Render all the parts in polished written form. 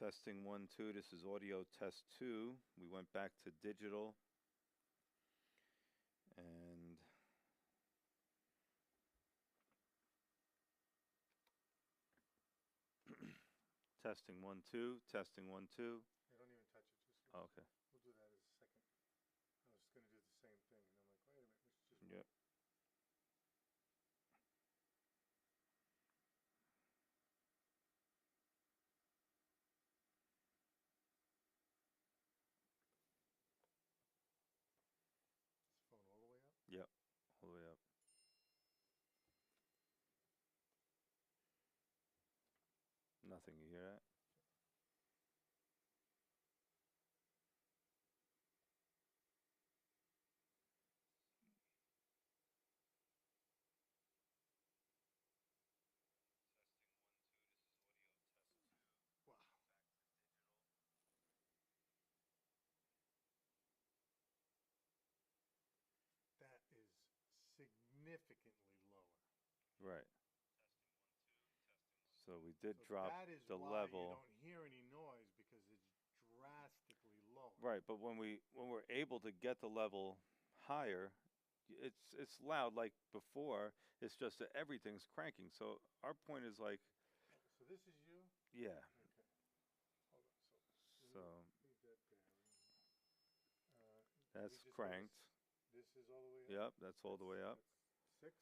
Testing 1, 2. This is audio test 2. We went back to digital. And testing 1, 2. Testing 1, 2. You don't even touch it. Just Oh, okay. we'll do that as a second. I was going to do the same thing, and I'm like, wait a minute, we should just. Yep. Is the phone all the way up? Yep. All the way up. Nothing. You hear that? Wow. That is significantly lower. Right. So we did So drop that is the why level. you don't hear any noise, because it's drastically lower. Right, but when we're able to get the level higher, it's loud like before. It's just that everything's cranking. So our point is like, So this is you? yeah. Okay. Hold on. So Leave that bearing. that's We just cranked. This is all the way up? Yep, that's all the way up. That's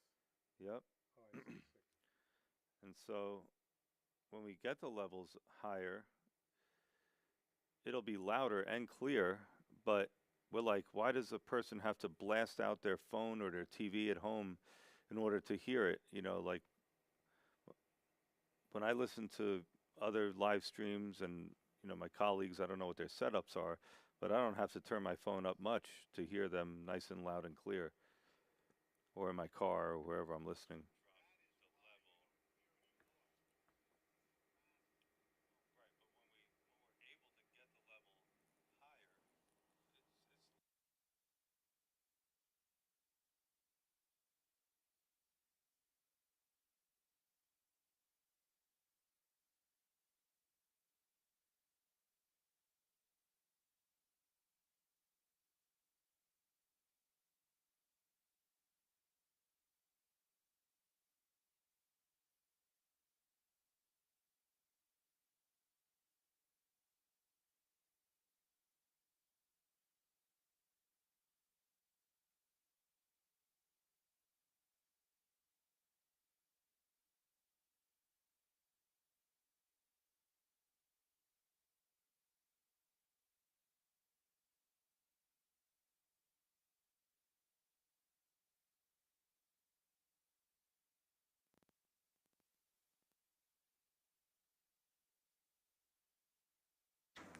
6? Yep. Oh, I see, 6. And so when we get the levels higher, it'll be louder and clear, but we're like, why does a person have to blast out their phone or their TV at home in order to hear it? You know, like when I listen to other live streams and, you know, my colleagues, I don't know what their setups are, but I don't have to turn my phone up much to hear them nice and loud and clear, or in my car or wherever I'm listening.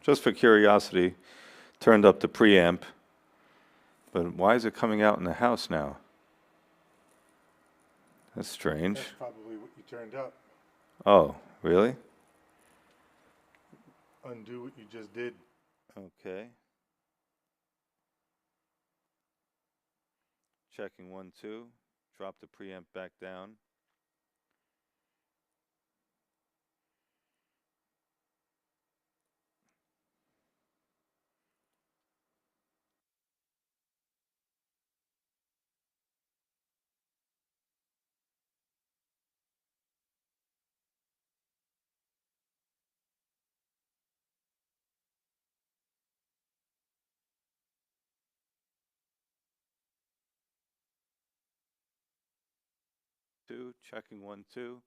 Just for curiosity, turned up the preamp, but why is it coming out in the house now? That's strange. That's probably what you turned up. Oh, really? Undo what you just did. Okay. Checking 1, 2. Drop the preamp back down. Two, checking 1, 2.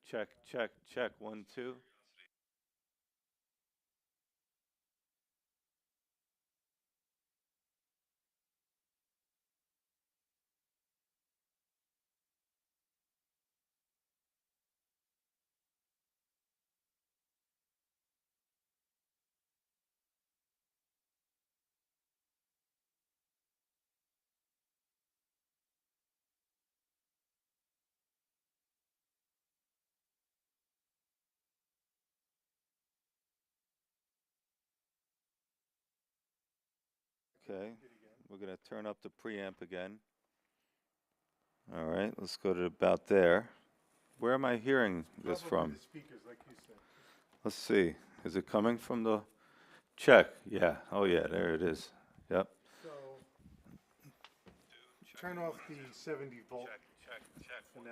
Check, check, check 1, 2. Okay, we're going to turn up the preamp again. All right, let's go to about there. Where am I hearing this Probably from? the speakers, like you said. Let's see. Is it coming from the check? Yeah. Oh yeah, there it is. Yep. So, turn off the 70 volt for now.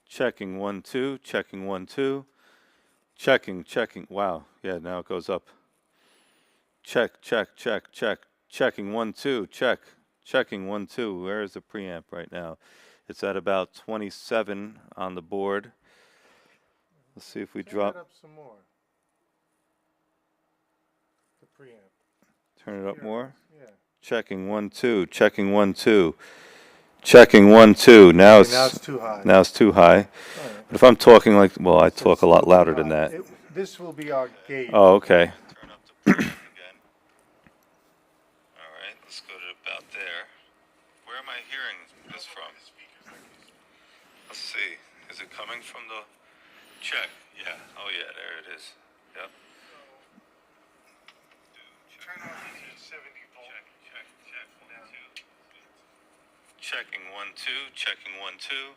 Checking 1 2. Checking 1 2. Checking. Wow. Yeah. Now it goes up. Check. Checking 1 2. Checking 1 2. Where is the preamp right now? It's at about 27 on the board. Let's see if we Turn drop. that up some more. The preamp. Turn it up Here more. Yeah. Checking 1 2. Checking 1 2. Checking 1 2. Now Okay, now it's it's too high. now it's too high. All right. But if I'm talking like, well, I So talk it's a lot still too louder than high. that. This will be our gauge. Oh, okay. Turn up the preamp again. All right, let's go to about there. Where am I hearing this from? Let's see. Is it coming from the check? Yeah. Oh, yeah. There it is. Yep. Turn off the 70 volt. Check. 1 2. Checking 1 2. Checking 1 2.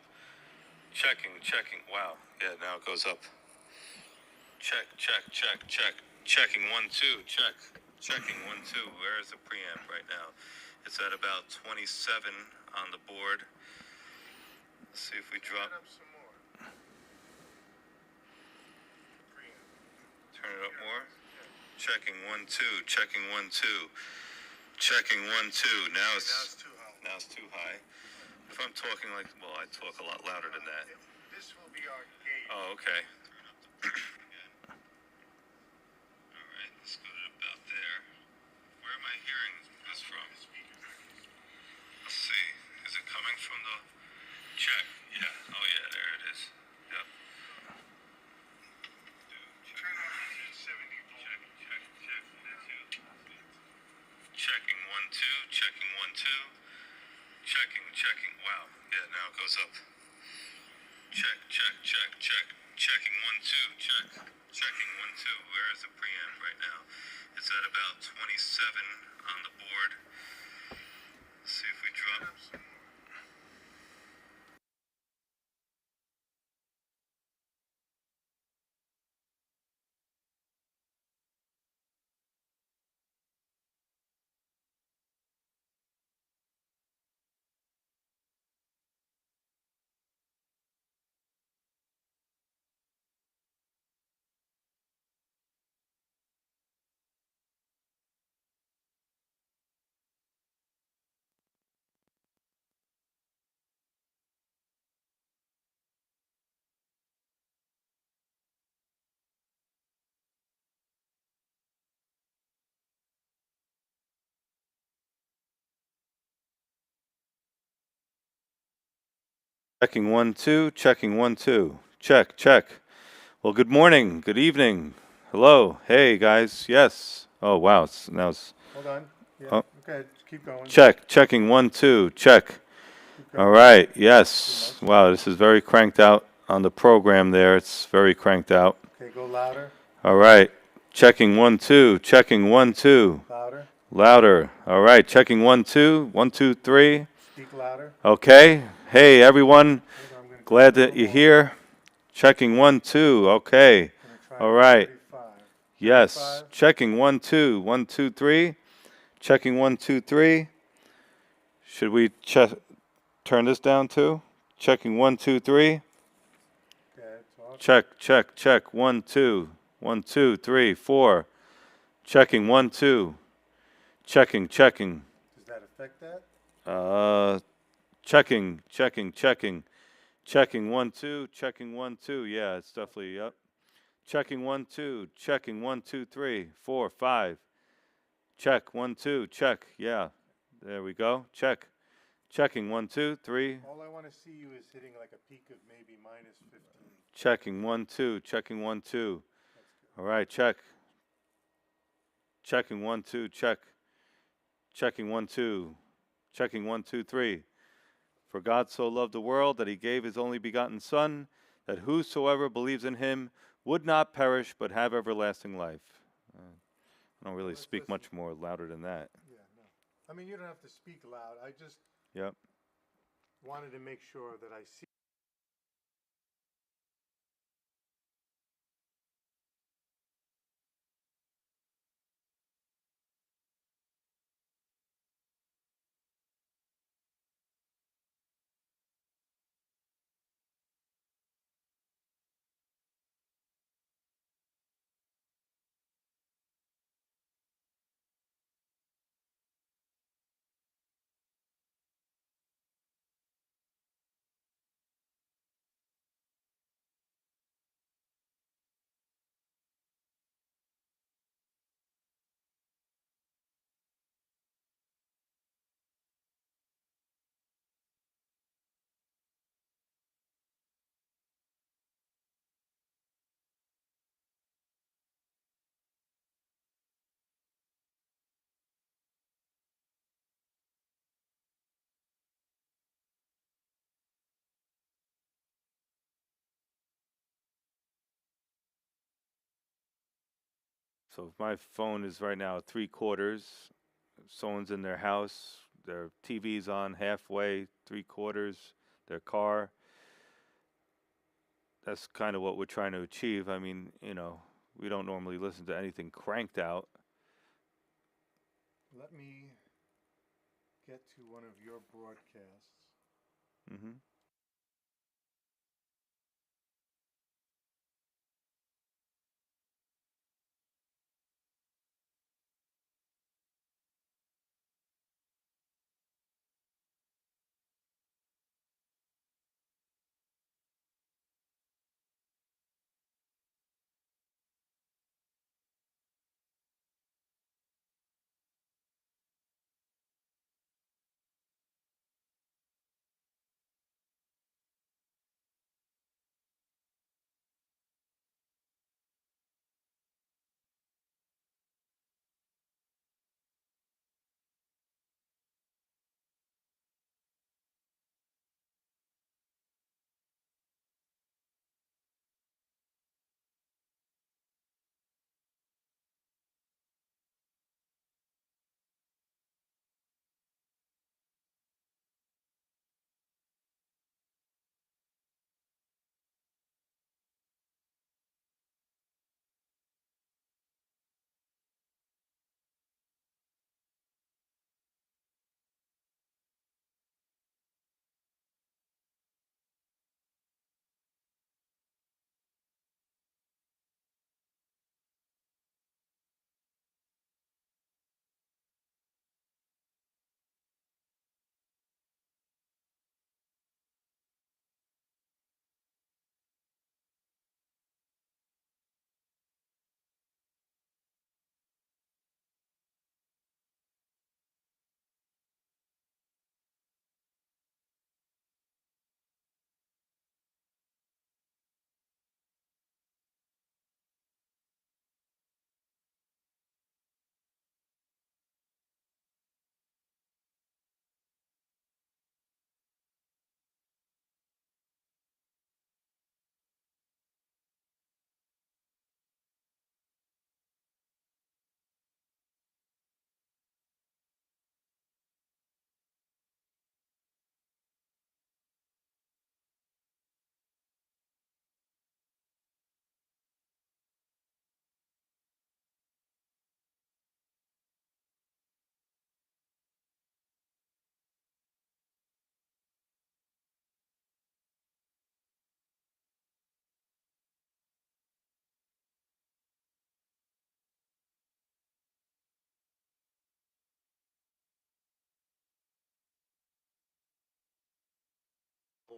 Checking. Wow. Yeah. Now it goes up. Check. Checking 1 2. Checking 1 2. Where is the preamp right now? It's at about 27 on the board. Let's see if we drop. Turn it up some more. Preamp. Turn it up more. Checking 1 2. Checking 1 2. Checking 1 2. Now it's too high. now it's too high. If I'm talking like, well, I talk a lot louder than that. This will be our gauge. Oh, okay. All right, let's go to about there. Where am I hearing this from? Let's see. Is it coming from the check? Yeah. Oh, yeah. There it is. Yep. Turn off the 70 volt. Checking 1 2. Checking 1 2. Checking. Wow. Yeah. Now it goes up. Check. Checking 1 2. Checking 1 2. Where is the preamp right now? It's at about 27 on the board. Let's see if we drop. Checking 1 2. Checking 1 2. Check. Well, good morning. Good evening. Hello. Hey, guys. Yes. Oh, wow. Now it's Hold on. Yeah. Oh. Okay, keep going. checking 1 2. Check. Keep going. All right. Yes. Wow. This is very cranked out on the program there. It's very cranked out. Okay, go louder. All right. Checking 1 2. Checking 1 2. Louder. Louder. All right. Checking 1 2. 1 2 3. Speak louder. Okay. Hey, everyone. Hold on, I'm gonna Glad turn it that you're on. here. Checking 1 2. Okay. I'm gonna try All right. 35. Yes. 35. Checking 1 2. 1 2 3. Checking 1 2 3. Should we turn this down too? Checking 1 2 3. Okay, talk. Check. 1 2. 1 2 3 4. Checking 1 2. Checking. Does that affect that? Checking. Checking 1 2. Checking 1 2. Yeah, it's definitely yep. Checking 1 2. Checking 1 2 3 4 5. Check 1 2. Check. Yeah. There we go. Check. Checking 1 2 3. All I want to see you is hitting like a peak of maybe minus 15. Checking 1 2. Checking 1 2. All right. Check. Checking 1 2. Check. Checking 1 2. Checking 1 2 3. For God so loved the world that he gave his only begotten Son, that whosoever believes in him would not perish but have everlasting life. I don't really Let's speak listen. much more louder than that. Yeah, no. I mean, you don't have to speak loud. I just Yep. wanted to make sure that I see. So if my phone is right now at 3/4, if someone's in their house, their TV's on halfway, 3/4, their car. That's kind of what we're trying to achieve. I mean, we don't normally listen to anything cranked out. Let me get to one of your broadcasts. Mm-hmm.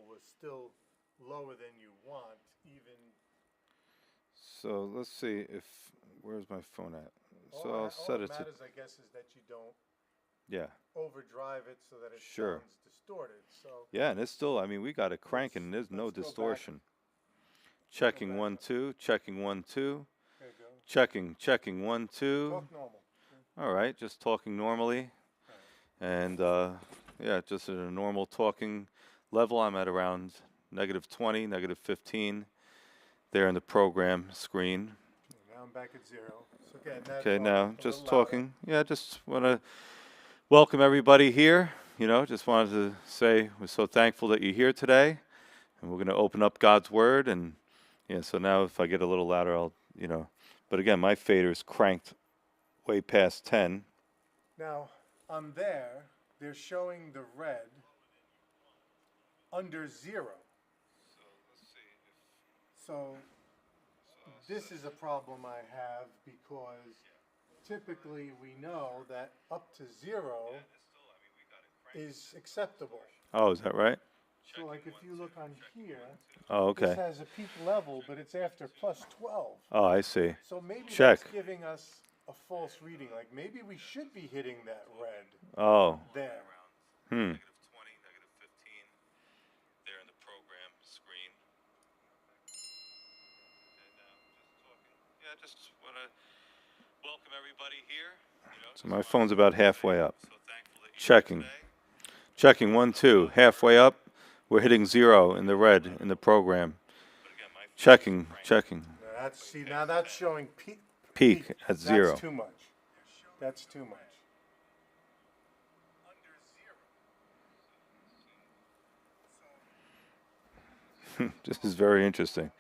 Was still lower than you want, even. So let's see where's my phone at? So I'll All set it it to, matters, I guess, is that you don't yeah, overdrive it so that it sure. sounds distorted. So Yeah, and it's still, I mean, we got it cranking and there's no let's go back. distortion. Go Checking back 1 up. 2, checking 1 2, There you go. checking 1 2. Talk normal. All right, just talking normally. All right. And yeah, just at a normal talking level, I'm at around -20, -15 there in the program screen. Okay, now I'm back at 0. So again, that's Okay, all now a just little louder. talking. Yeah, just want to welcome everybody here. Just wanted to say we're so thankful that you're here today. And we're going to open up God's Word. And yeah, so now if I get a little louder, but again, my fader is cranked way past 10. Now, on there, they're showing the red under 0. So this is a problem I have because typically we know that up to 0 is acceptable. Oh, is that right? So like if you look on here, Oh, this okay. has a peak level, but it's after +12. Oh, I see. So maybe Check. that's giving us a false reading. Like maybe we should be hitting that red Oh. there. Hmm. -20, -15 there in the program screen. And now just talking. Yeah, just want to welcome everybody here. So my phone's about halfway up. So thankful that you're Checking. here today. Checking 1 2. Halfway up. We're hitting 0 in the red in the program. But again, my Checking. Now that's showing peak peak at 0. That's too much. That's too much. This is very interesting.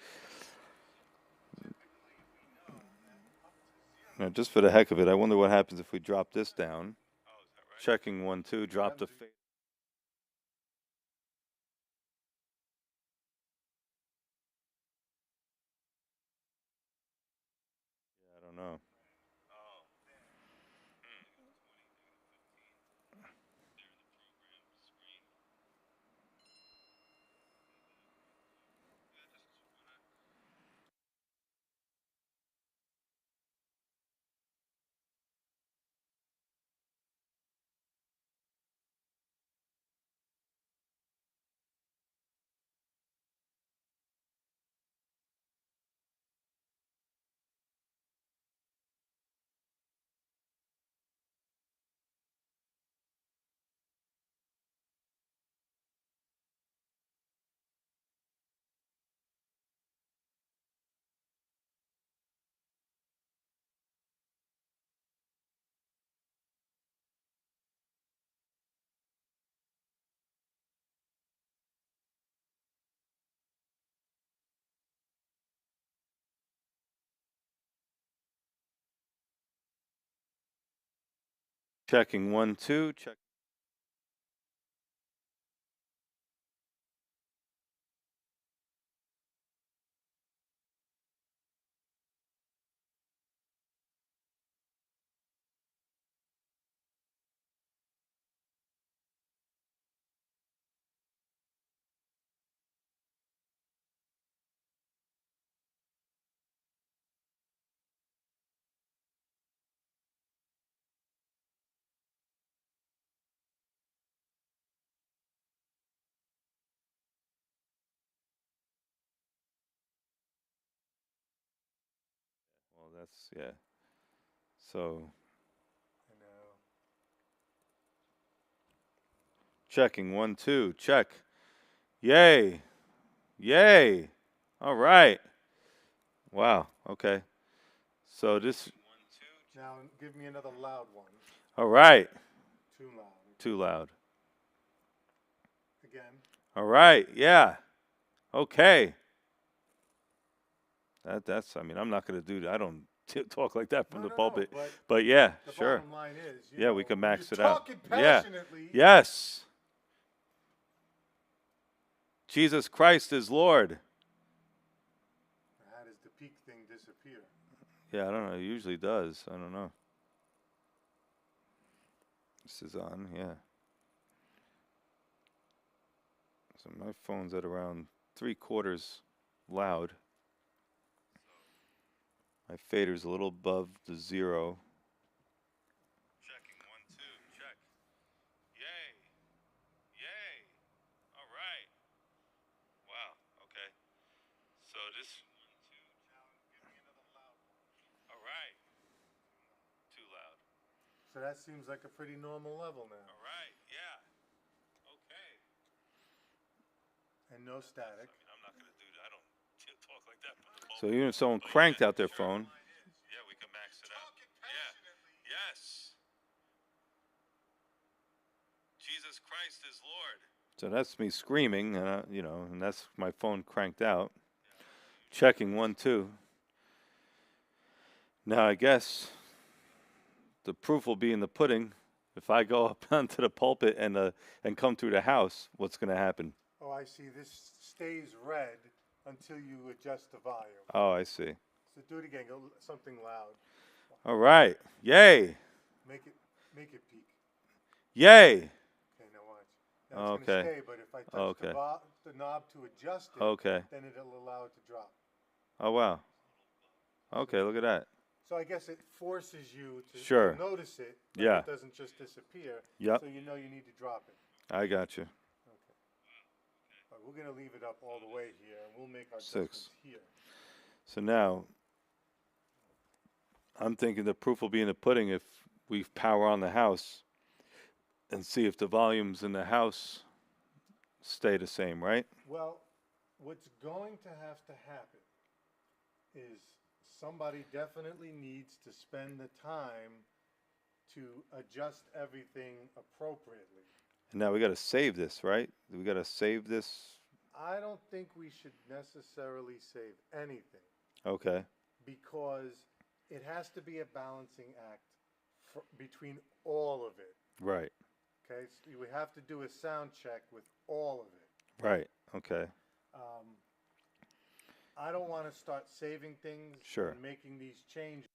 Now, just for the heck of it, I wonder what happens if we drop this down. Oh, is that right? Checking 1, 2, drop the fade. Yeah, I don't know. Oh. Hmm. There in the program screen. Yeah, just wanna. Checking 1, 2, check. Well, that's, yeah. So, I know. checking 1, 2, check. Yay. Yay. All right. Wow. Okay. So this, 1, 2. Now give me another loud one. all right. Too loud. Too loud. Again. All right. Yeah. Okay. That's, I mean, I'm not going to do that. I don't talk like that from No, the no, pulpit. no, But yeah, the sure. bottom line is, Yeah, we can when max you're it out. talking Yeah. passionately, Yes. Jesus Christ is Lord. how does the peak thing disappear? Yeah, I don't know. It usually does. I don't know. This is on, yeah. So my phone's at around 3/4 loud. My fader's a little above the 0. Checking 1, 2. Check. Yay. Yay. All right. Wow. Okay. So this 1, 2. Now give me another loud one. All right. Too loud. So that seems like a pretty normal level now. All right. Yeah. Okay. And no static. I mean, I'm not gonna do that. I don't talk like that from the So pulpit. even if someone But yeah, cranked out their sure. phone, Yeah, we can max it out. Talking Yeah. passionately. Yes. Jesus Christ is Lord. so that's me screaming, and that's my phone cranked out. Checking 1, 2. Now I guess the proof will be in the pudding. If I go up onto the pulpit and come through the house, what's going to happen? Oh, I see. This stays red until you adjust the volume. Oh, I see. So do it again. Go something loud. All right. Yay. Make it peak. Yay. Okay, now watch. Now it's Okay. gonna stay, but if I touch Okay. the knob to adjust it, Okay. then it'll allow it to drop. Oh, wow. Okay, look at that. So I guess it forces you to Sure. notice it. Like Yeah. It doesn't just disappear. Yep. So you know you need to drop it. I got you. Okay. All right, we're gonna leave it up all the way here, and we'll make our 6. adjustments here. So now, I'm thinking the proof will be in the pudding if we power on the house and see if the volumes in the house stay the same, right? Well, what's going to have to happen is somebody definitely needs to spend the time to adjust everything appropriately. And now we got to save this, right? We got to save this. I don't think we should necessarily save anything Okay. because it has to be a balancing act between all of it. Right. Okay, so we have to do a sound check with all of it. Right. Okay. Um, I don't want to start saving things Sure. and making these changes.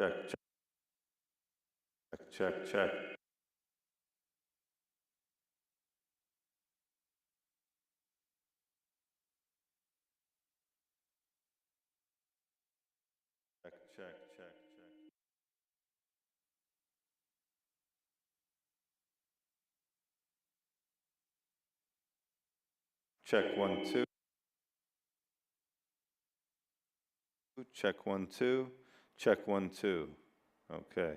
Check. Check. Check. Check. Check. Check. Check. Check. Check 1 2. Check 1 2. Check 1 2. Okay.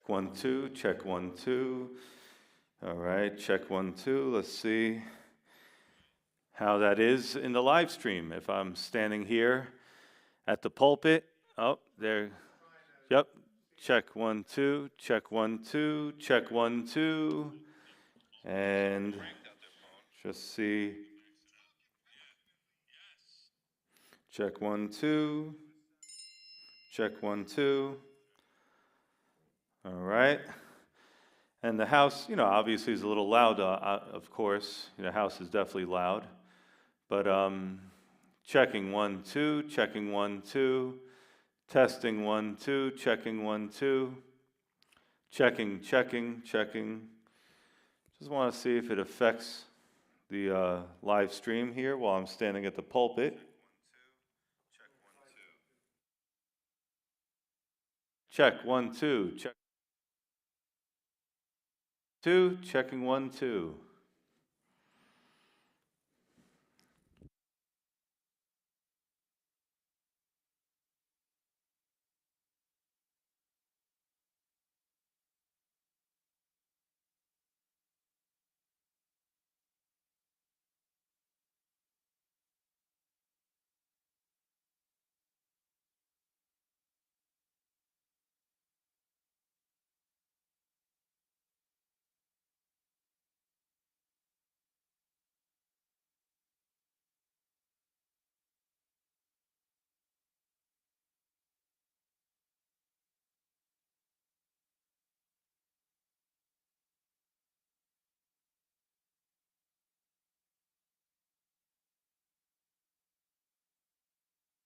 One, two, check 1 2. All right, check 1 2. Let's see how that is in the live stream. If I'm standing here at the pulpit, oh, there. Yep. Check 1 2. Check 1 2. Check 1 2. And just see. Check 1 2. Check 1 2. All right. And the house, obviously is a little loud, of course. The house is definitely loud. But checking 1 2, checking 1 2, testing 1 2, checking 1 2, checking, checking, checking. Just want to see if it affects the live stream here while I'm standing at the pulpit. Check 1 2, check 2, checking 1 2.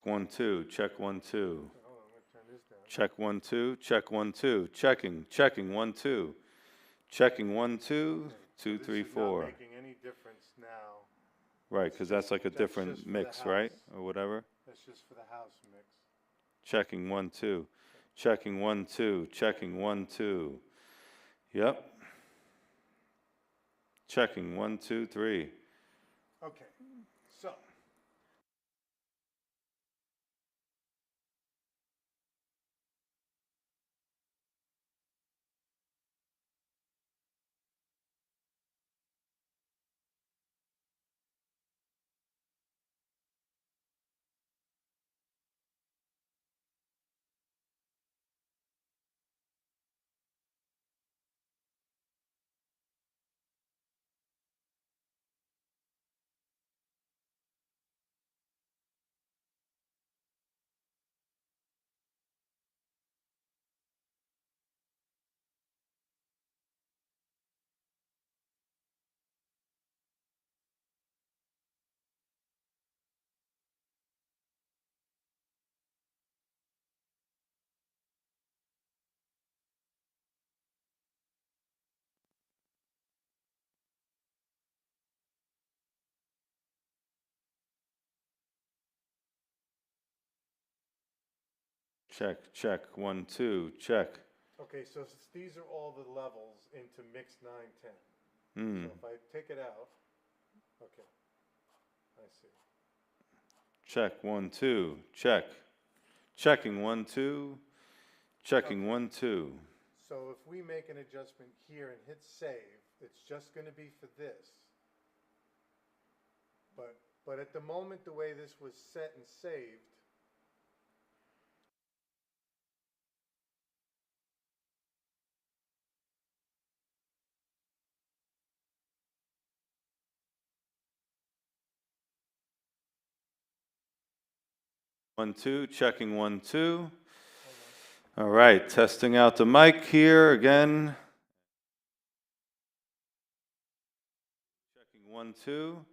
One, two, check 1 2. Hold on, I'm going to turn this down. Check 1 2, check 1 2, checking, checking 1 2, checking 1 2, Okay, 2 so 3 this is not 4. making any difference now. Right, because that's like a That's just different for the mix, right? house. Or whatever. That's just for the house mix. Checking 1 2, checking 1 2, checking 1 2. Yep. Checking 1 2 3. Okay, so Check, check, 1, 2, check. Okay, so these are all the levels into mixed 9, 10. Hmm. So if I take it out, okay, I see. Check, 1, 2, check. Checking, 1, 2. Checking, 1, 2. So if we make an adjustment here and hit save, it's just gonna be for this. But at the moment, the way this was set and saved, One, two, checking 1, 2. All right, testing out the mic here again. Checking 1, 2.